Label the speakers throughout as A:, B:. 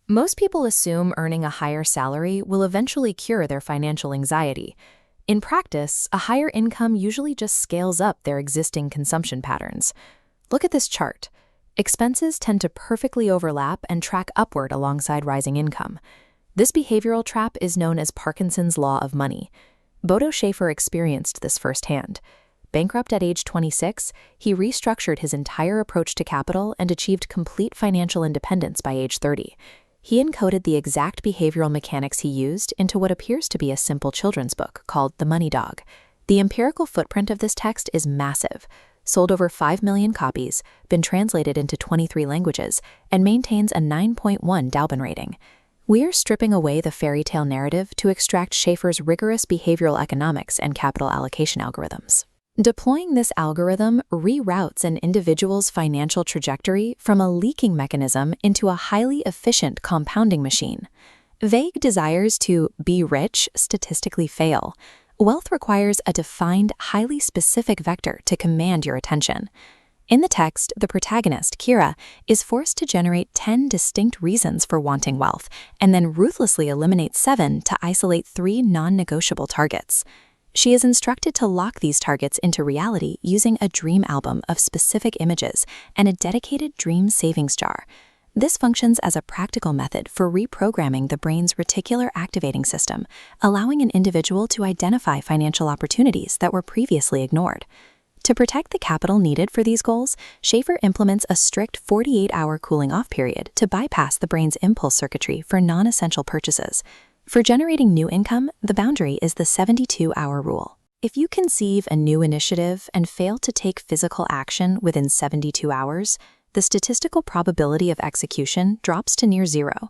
A: Most people assume earning a higher salary will eventually cure their financial anxiety. In practice, a higher income usually just scales up their existing consumption patterns. Look at this chart. Expenses tend to perfectly overlap and track upward alongside rising income. This behavioral trap is known as Parkinson's law of money. Bodo Schäfer experienced this firsthand. Bankrupt at age 26, he restructured his entire approach to capital and achieved complete financial independence by age 30. He encoded the exact behavioral mechanics he used into what appears to be a simple children's book called The Money Dog. The empirical footprint of this text is massive. Sold over 5 million copies, been translated into 23 languages, and maintains a 9.1 Dalban rating. We are stripping away the fairy tale narrative to extract Schäfer's rigorous behavioral economics and capital allocation algorithms. Deploying this algorithm reroutes an individual's financial trajectory from a leaking mechanism into a highly efficient compounding machine. Vague desires to be rich statistically fail. Wealth requires a defined, highly specific vector to command your attention. In the text, the protagonist, Kira, is forced to generate 10 distinct reasons for wanting wealth, and then ruthlessly eliminate 7 to isolate 3 non-negotiable targets. She is instructed to lock these targets into reality using a dream album of specific images and a dedicated dream savings jar. This functions as a practical method for reprogramming the brain's reticular activating system, allowing an individual to identify financial opportunities that were previously ignored. To protect the capital needed for these goals, Schäfer implements a strict 48-hour cooling-off period to bypass the brain's impulse circuitry for non-essential purchases. For generating new income, the boundary is the 72-hour rule. If you conceive a new initiative and fail to take physical action within 72 hours, the statistical probability of execution drops to near zero.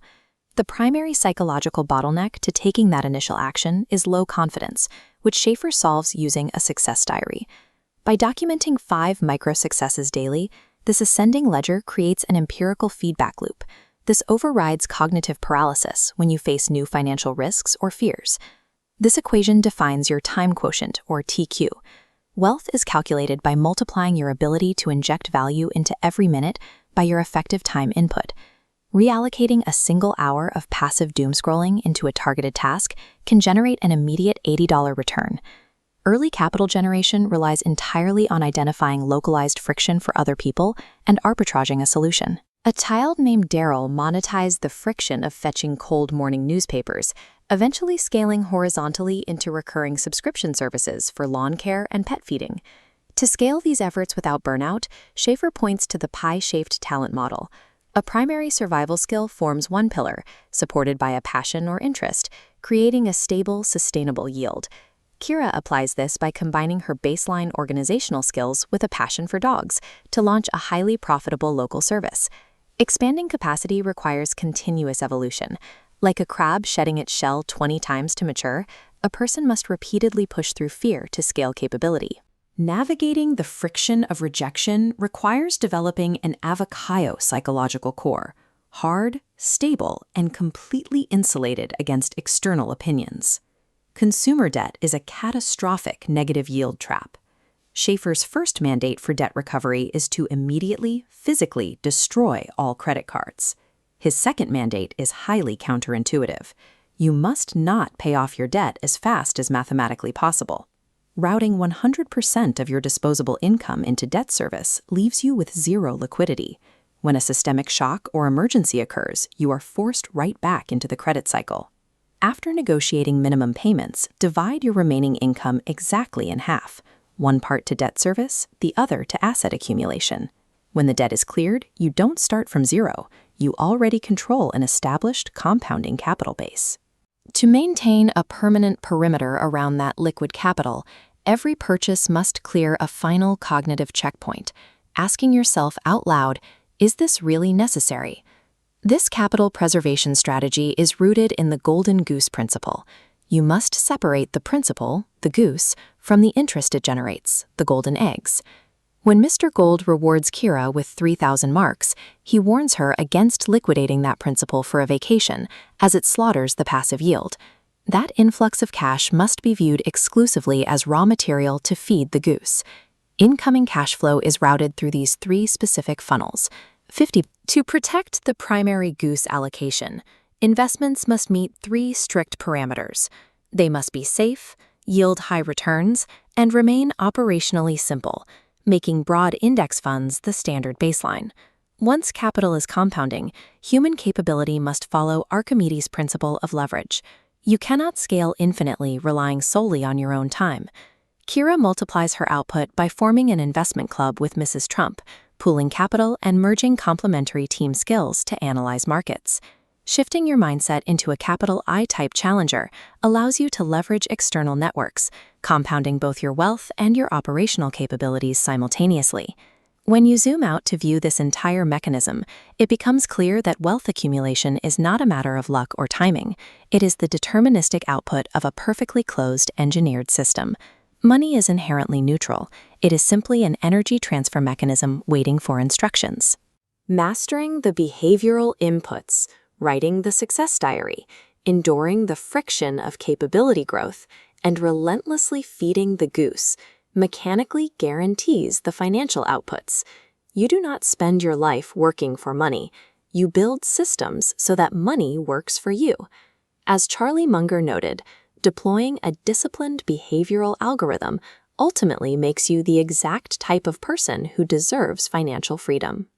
A: The primary psychological bottleneck to taking that initial action is low confidence, which Schäfer solves using a success diary. By documenting 5 micro-successes daily, this ascending ledger creates an empirical feedback loop. This overrides cognitive paralysis when you face new financial risks or fears. This equation defines your time quotient, or TQ. Wealth is calculated by multiplying your ability to inject value into every minute by your effective time input. Reallocating a single hour of passive doom scrolling into a targeted task can generate an immediate $80 return. Early capital generation relies entirely on identifying localized friction for other people and arbitraging a solution. A child named Daryl monetized the friction of fetching cold morning newspapers, eventually scaling horizontally into recurring subscription services for lawn care and pet feeding. To scale these efforts without burnout, Schäfer points to the pie-shaped talent model. A primary survival skill forms one pillar, supported by a passion or interest, creating a stable, sustainable yield. Kira applies this by combining her baseline organizational skills with a passion for dogs to launch a highly profitable local service. Expanding capacity requires continuous evolution. Like a crab shedding its shell 20 times to mature, a person must repeatedly push through fear to scale capability. Navigating the friction of rejection requires developing an avocado psychological core, hard, stable, and completely insulated against external opinions. Consumer debt is a catastrophic negative yield trap. Schäfer's first mandate for debt recovery is to immediately, physically destroy all credit cards. His second mandate is highly counterintuitive. You must not pay off your debt as fast as mathematically possible. Routing 100% of your disposable income into debt service leaves you with zero liquidity. When a systemic shock or emergency occurs, you are forced right back into the credit cycle. After negotiating minimum payments, divide your remaining income exactly in half, one part to debt service, the other to asset accumulation. When the debt is cleared, you don't start from zero. You already control an established compounding capital base. To maintain a permanent perimeter around that liquid capital, every purchase must clear a final cognitive checkpoint, asking yourself out loud, is this really necessary? This capital preservation strategy is rooted in the golden goose principle. You must separate the principal, the goose, from the interest it generates, the golden eggs. When Mr. Gold rewards Kira with 3,000 marks, he warns her against liquidating that principal for a vacation, as it slaughters the passive yield. That influx of cash must be viewed exclusively as raw material to feed the goose. Incoming cash flow is routed through these 3 specific funnels: 50. To protect the primary goose allocation, investments must meet 3 strict parameters. They must be safe, yield high returns, and remain operationally simple, making broad index funds the standard baseline. Once capital is compounding, human capability must follow Archimedes' principle of leverage. You cannot scale infinitely relying solely on your own time. Kira multiplies her output by forming an investment club with Mrs. Trump, pooling capital and merging complementary team skills to analyze markets. Shifting your mindset into a capital I-type challenger allows you to leverage external networks, compounding both your wealth and your operational capabilities simultaneously. When you zoom out to view this entire mechanism, it becomes clear that wealth accumulation is not a matter of luck or timing. It is the deterministic output of a perfectly closed, engineered system. Money is inherently neutral. It is simply an energy transfer mechanism waiting for instructions. Mastering the behavioral inputs, writing the success diary, enduring the friction of capability growth, and relentlessly feeding the goose mechanically guarantees the financial outputs. You do not spend your life working for money. You build systems so that money works for you. As Charlie Munger noted, deploying a disciplined behavioral algorithm ultimately makes you the exact type of person who deserves financial freedom.